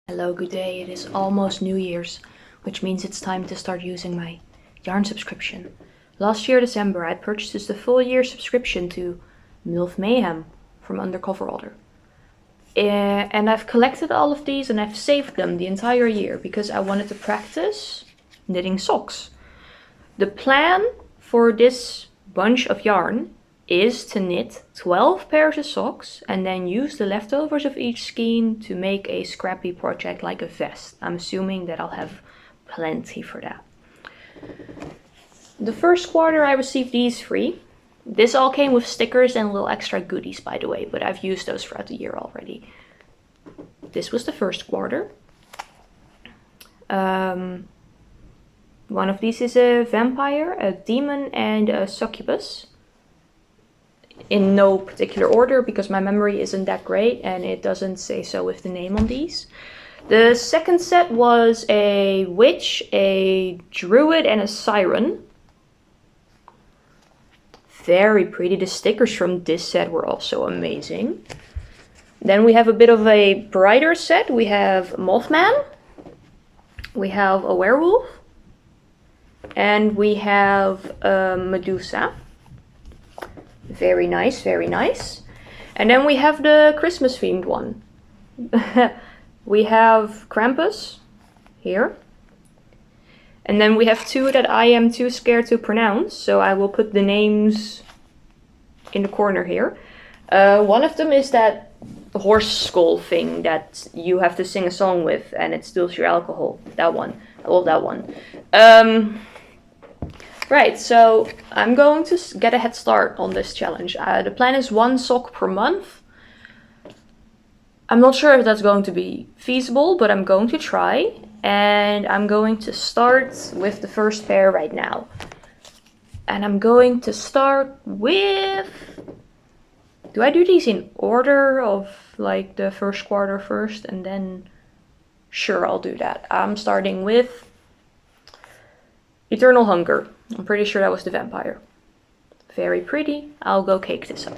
Hello, good day. It is almost New Year's, which means it's time to start using my yarn subscription. Last year, December, I purchased the full year subscription to Milf Mayhem from Undercoverotter. And I've collected all of these and I've saved them the entire year because I wanted to practice knitting socks. The plan for this bunch of yarn is to knit 12 pairs of socks and then use the leftovers of each skein to make a scrappy project like a vest. I'm assuming that I'll have plenty for that. The first quarter I received these free. This all came with stickers and little extra goodies, by the way, but I've used those throughout the year already. This was the first quarter. One of these is a vampire, a demon, and a succubus. In no particular order because my memory isn't that great and it doesn't say so with the name on these. The second set was a witch, a druid, and a siren. Very pretty. The stickers from this set were also amazing. Then we have a bit of a brighter set. We have Mothman, we have a werewolf, and we have a Medusa. Very nice, very nice. And then we have the Christmas themed one. We have Krampus here. And then we have two that I am too scared to pronounce, so I will put the names in the corner here. One of them is that horse skull thing that you have to sing a song with and it steals your alcohol. That one. I love that one. Right, so I'm going to get a head start on this challenge. The plan is 1 sock per month. I'm not sure if that's going to be feasible, but I'm going to try. And I'm going to start with the first pair right now. And I'm going to start with... Do I do these in order of like the first quarter first and then... Sure, I'll do that. I'm starting with Eternal Hunger. I'm pretty sure that was the vampire. Very pretty. I'll go cake this up.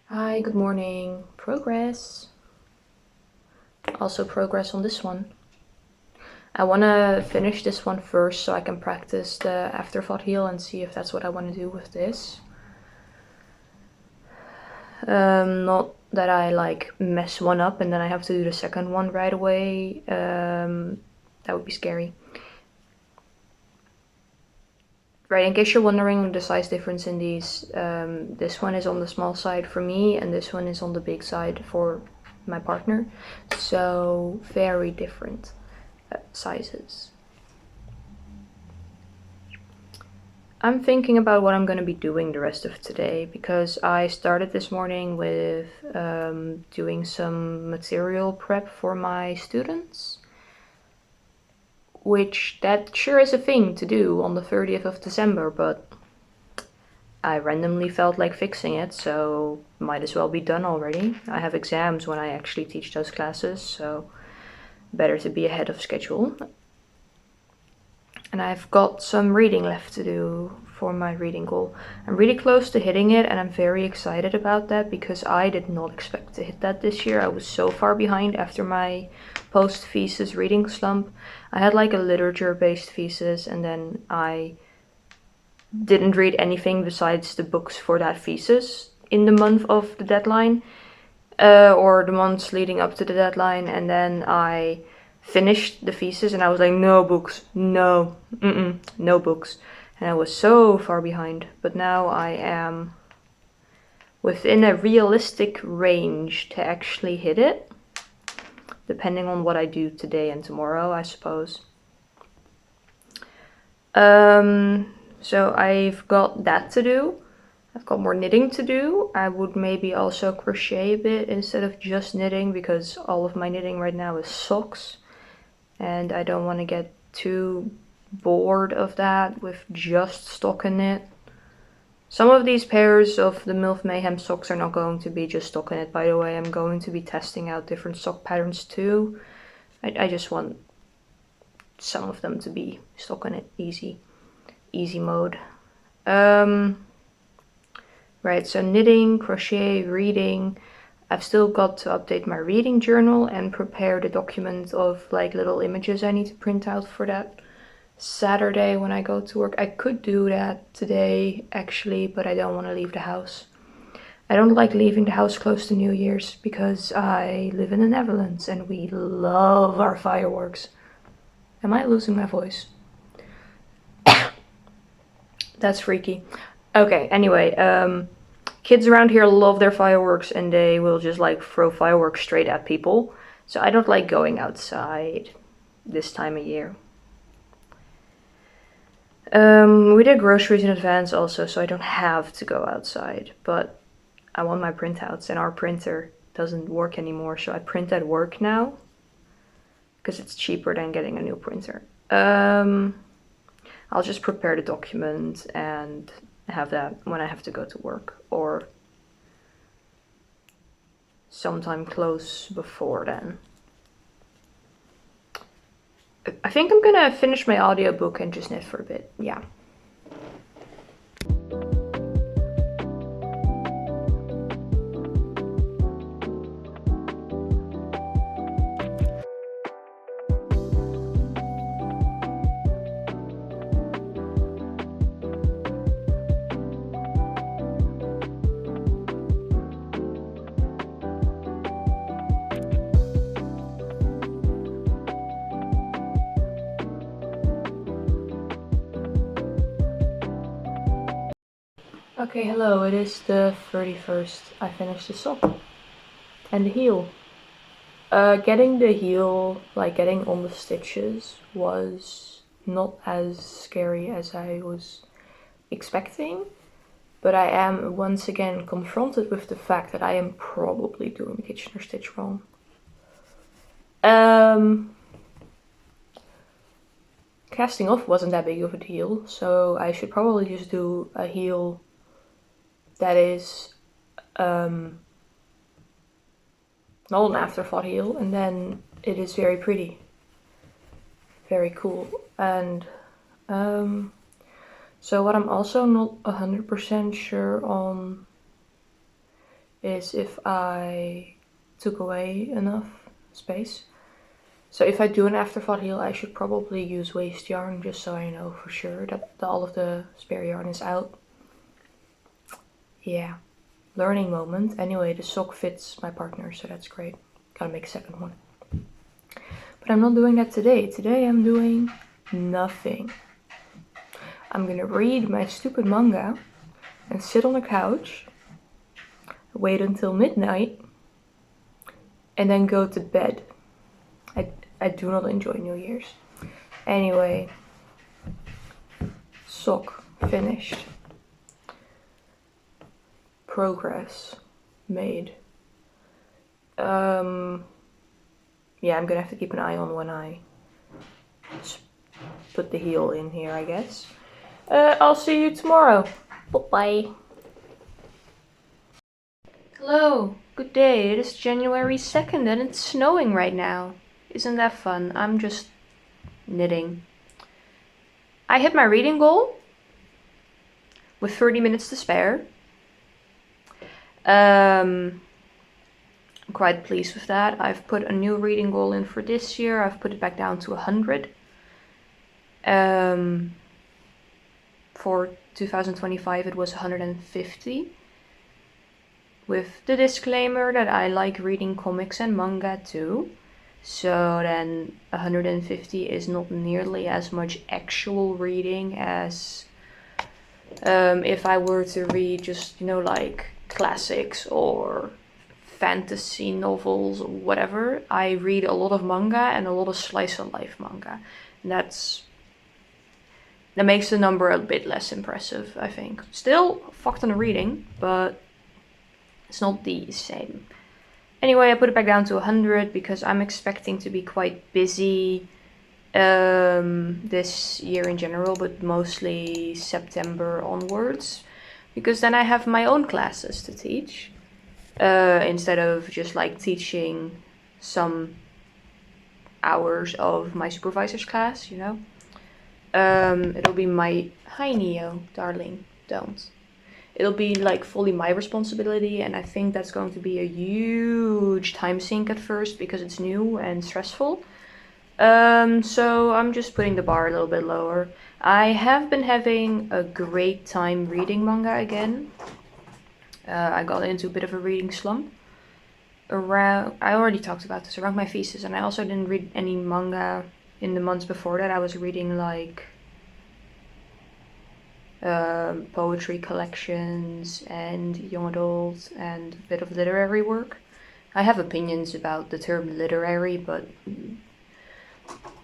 Hi, good morning. Progress. Also progress on this one. I want to finish this one first so I can practice the afterthought heel and see if that's what I want to do with this. Not that I like mess one up and then I have to do the second one right away. That would be scary. Right, in case you're wondering the size difference in these, this one is on the small side for me and this one is on the big side for my partner. So very different sizes. I'm thinking about what I'm going to be doing the rest of today because I started this morning with doing some material prep for my students. Which that sure is a thing to do on the 30th of December, but I randomly felt like fixing it, so might as well be done already. I have exams when I actually teach those classes, so better to be ahead of schedule. And I've got some reading left to do for my reading goal. I'm really close to hitting it and I'm very excited about that because I did not expect to hit that this year. I was so far behind after my post-thesis reading slump. I had like a literature-based thesis and then I didn't read anything besides the books for that thesis in the month of the deadline or the months leading up to the deadline, and then I finished the thesis and I was like, no books, no books, and I was so far behind. But now I am within a realistic range to actually hit it. Depending on what I do today and tomorrow, I suppose. So I've got that to do. I've got more knitting to do. I would maybe also crochet a bit instead of just knitting, because all of my knitting right now is socks. And I don't want to get too bored of that with just stocking knit. Some of these pairs of the Milf Mayhem socks are not going to be just stocking knit, by the way. I'm going to be testing out different sock patterns too. I just want some of them to be stocking knit easy mode. Right, so knitting, crochet, reading. I've still got to update my reading journal and prepare the document of like little images I need to print out for that Saturday when I go to work. I could do that today actually, but I don't want to leave the house. I don't like leaving the house close to New Year's because I live in the Netherlands and we love our fireworks. Am I losing my voice? That's freaky. Okay, anyway, kids around here love their fireworks and they will just like throw fireworks straight at people. So I don't like going outside this time of year. We did groceries in advance also, so I don't have to go outside. But I want my printouts and our printer doesn't work anymore, so I print at work now. Because it's cheaper than getting a new printer. I'll just prepare the document and have that when I have to go to work, or sometime close before then. I think I'm gonna finish my audiobook and just knit for a bit, yeah. Okay, hello, it is the 31st. I finished the sock and the heel. Getting the heel, like getting on the stitches, was not as scary as I was expecting, but I am once again confronted with the fact that I am probably doing the Kitchener stitch wrong. Casting off wasn't that big of a deal, so I should probably just do a heel that is not an afterthought heel, and then it is very pretty, very cool. And so what I'm also not 100% sure on is if I took away enough space. So if I do an afterthought heel, I should probably use waste yarn, just so I know for sure that all of the spare yarn is out. Yeah, learning moment. Anyway, the sock fits my partner, so that's great. Gotta make a second one. But I'm not doing that today. Today I'm doing nothing. I'm gonna read my stupid manga and sit on the couch, wait until midnight, and then go to bed. I do not enjoy New Year's. Anyway, sock finished. Progress made. Yeah, I'm gonna have to keep an eye on when I put the heel in here, I guess. I'll see you tomorrow. Bye. Hello, good day. It is January 2nd and it's snowing right now. Isn't that fun? I'm just knitting. I hit my reading goal with 30 minutes to spare. I'm quite pleased with that. I've put a new reading goal in for this year. I've put it back down to 100. For 2025 it was 150. With the disclaimer that I like reading comics and manga too. So then 150 is not nearly as much actual reading as if I were to read just, you know, like classics or fantasy novels or whatever. I read a lot of manga and a lot of slice of life manga. And that makes the number a bit less impressive, I think. Still fuck ton of reading, but it's not the same. Anyway, I put it back down to 100 because I'm expecting to be quite busy this year in general, but mostly September onwards, because then I have my own classes to teach instead of just like teaching some hours of my supervisor's class, you know. It'll be my hi Neo, darling, don't. It'll be like fully my responsibility, and I think that's going to be a huge time sink at first because it's new and stressful. So I'm just putting the bar a little bit lower. I have been having a great time reading manga again. I got into a bit of a reading slump. I already talked about this, around my thesis, and I also didn't read any manga in the months before that. I was reading like poetry collections and young adult and a bit of literary work. I have opinions about the term literary, but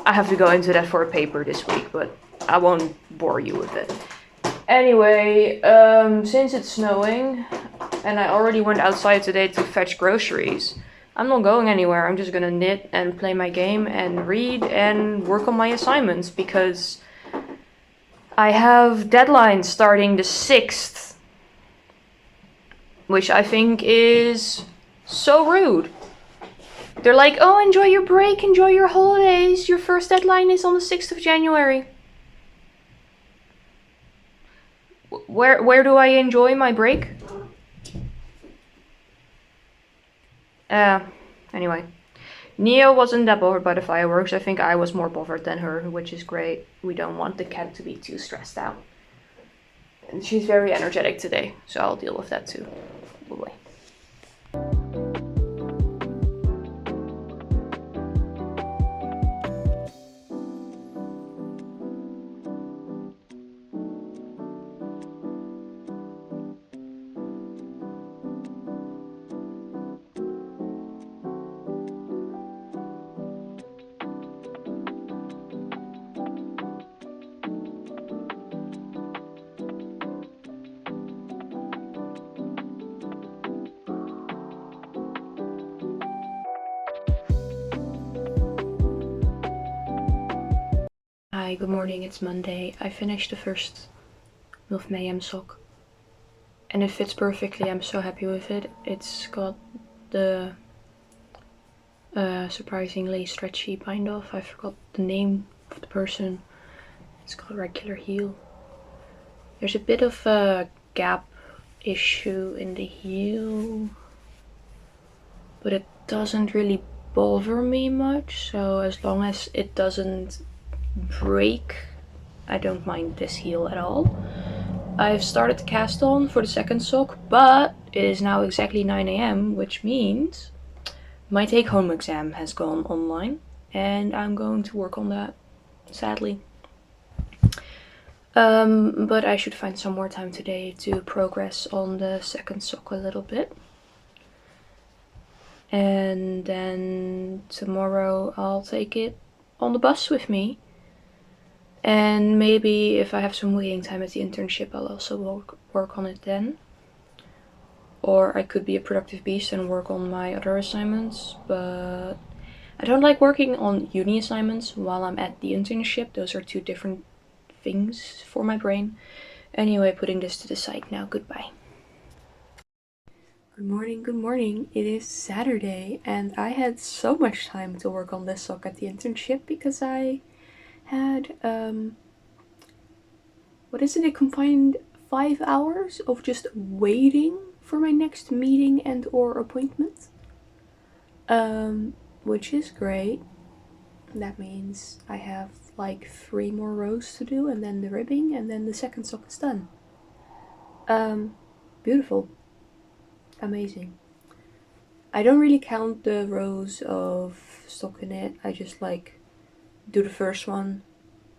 I have to go into that for a paper this week, but I won't bore you with it. Anyway, since it's snowing and I already went outside today to fetch groceries, I'm not going anywhere. I'm just gonna knit and play my game and read and work on my assignments because I have deadlines starting the 6th, which I think is so rude. They're like, oh, enjoy your break, enjoy your holidays. Your first deadline is on the 6th of January. Where do I enjoy my break? Anyway. Neo wasn't that bothered by the fireworks. I think I was more bothered than her, which is great. We don't want the cat to be too stressed out. And she's very energetic today, so I'll deal with that too. Boy. Hi, good morning, it's Monday. I finished the first milf mayhem sock and it fits perfectly. I'm so happy with it. It's got the surprisingly stretchy bind off. I forgot the name of the person. It's got a regular heel. There's a bit of a gap issue in the heel, but it doesn't really bother me much, so as long as it doesn't break, I don't mind this heel at all. I've started the cast on for the second sock, but it is now exactly 9 AM, which means my take-home exam has gone online and I'm going to work on that, sadly. But I should find some more time today to progress on the second sock a little bit. And then tomorrow I'll take it on the bus with me. And maybe if I have some waiting time at the internship, I'll also work on it then. Or I could be a productive beast and work on my other assignments, but I don't like working on uni assignments while I'm at the internship. Those are two different things for my brain. Anyway, putting this to the side now. Goodbye. Good morning, good morning. It is Saturday and I had so much time to work on this sock at the internship because I had what is it, a combined 5 hours of just waiting for my next meeting and or appointment, which is great. That means I have like 3 more rows to do and then the ribbing and then the second sock is done. Beautiful, amazing. I don't really count the rows of stockinette. I just like do the first one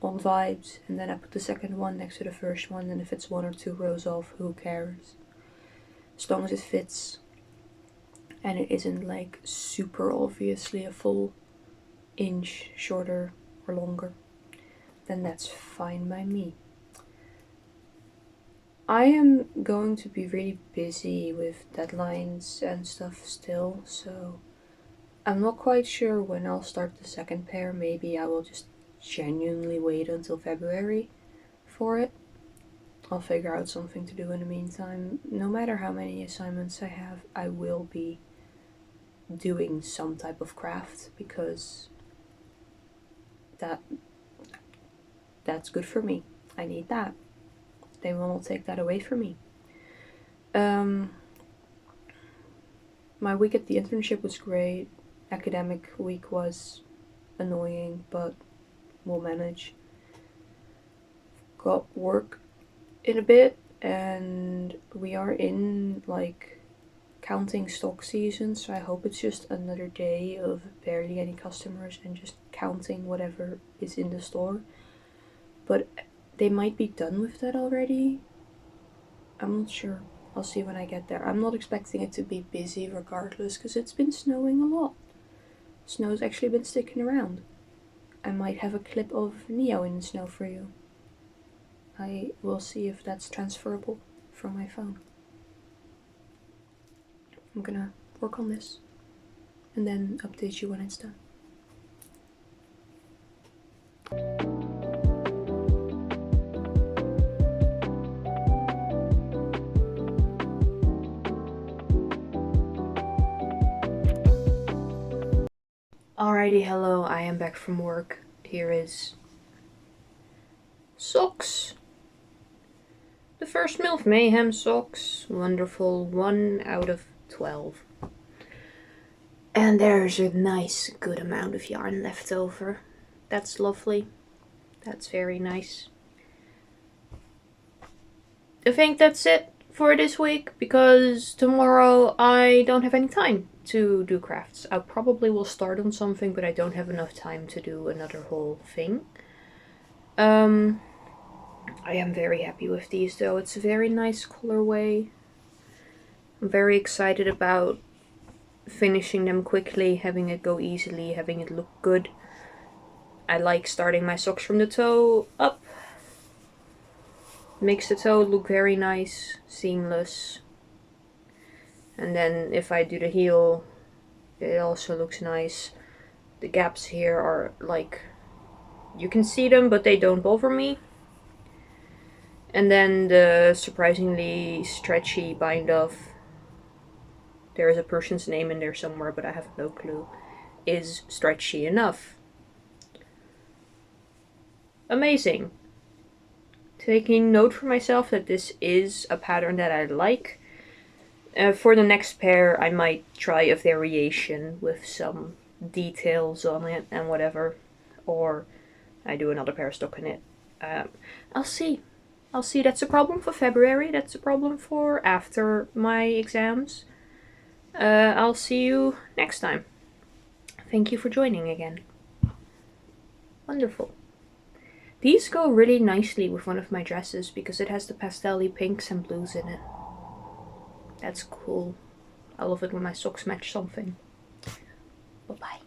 on vibes and then I put the second one next to the first one, and if it's 1 or 2 rows off, who cares. as long as it fits and it isn't like super obviously a full inch shorter or longer, then that's fine by me. I am going to be really busy with deadlines and stuff still, so I'm not quite sure when I'll start the second pair. Maybe I will just genuinely wait until February for it. I'll figure out something to do in the meantime. No matter how many assignments I have, I will be doing some type of craft because that's good for me. I need that. They will not take that away from me. My week at the internship was great. Academic week was annoying, but we'll manage. Got work in a bit, and we are in like counting stock season, so I hope it's just another day of barely any customers and just counting whatever is in the store. But they might be done with that already. I'm not sure. I'll see when I get there. I'm not expecting it to be busy regardless, because it's been snowing a lot. Snow's actually been sticking around. I might have a clip of Neo in the snow for you. I will see if that's transferable from my phone. I'm gonna work on this and then update you when it's done. Alrighty, hello, I am back from work. Here is socks. The first milf mayhem socks. Wonderful, 1 out of 12. And there's a nice good amount of yarn left over. That's lovely. That's very nice. I think that's it for this week, because tomorrow I don't have any time to do crafts. I probably will start on something, but I don't have enough time to do another whole thing. I am very happy with these though. It's a very nice colorway. I'm very excited about finishing them quickly, having it go easily, having it look good. I like starting my socks from the toe up. Makes the toe look very nice, seamless. And then if I do the heel, it also looks nice. The gaps here are like, you can see them, but they don't bother me. And then the surprisingly stretchy bind off, there is a person's name in there somewhere, but I have no clue, is stretchy enough. Amazing. Taking note for myself that this is a pattern that I like. For the next pair, I might try a variation with some details on it and whatever, or I do another pair stuck in it. I'll see. I'll see. That's a problem for February. That's a problem for after my exams. I'll see you next time. Thank you for joining again. Wonderful. These go really nicely with one of my dresses because it has the pastel-y pinks and blues in it. That's cool. I love it when my socks match something. Bye-bye.